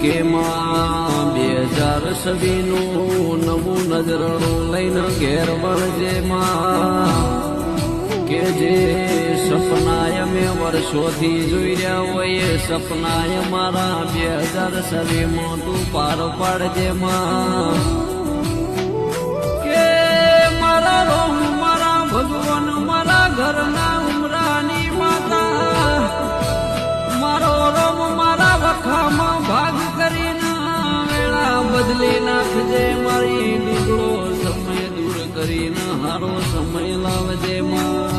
કે માં 2026 નું નવું નજરાણું લઈને ઘેર વળજે માં કે જે સપનાય મેં વર્ષોથી જોઈ રહ્યા હોય એ સપનાય મારા 2026 માં તું પાર પાડજે માં કે મારા રોમ મારા ભગવાન મારા ઘરના ઉમરાની માતા મારો રોમ મારા વખામાં ભાગ કરીને વેળા બદલી નાખજે મારી દુબળો સમય દૂર કરીને હારો સમય લાવજે માં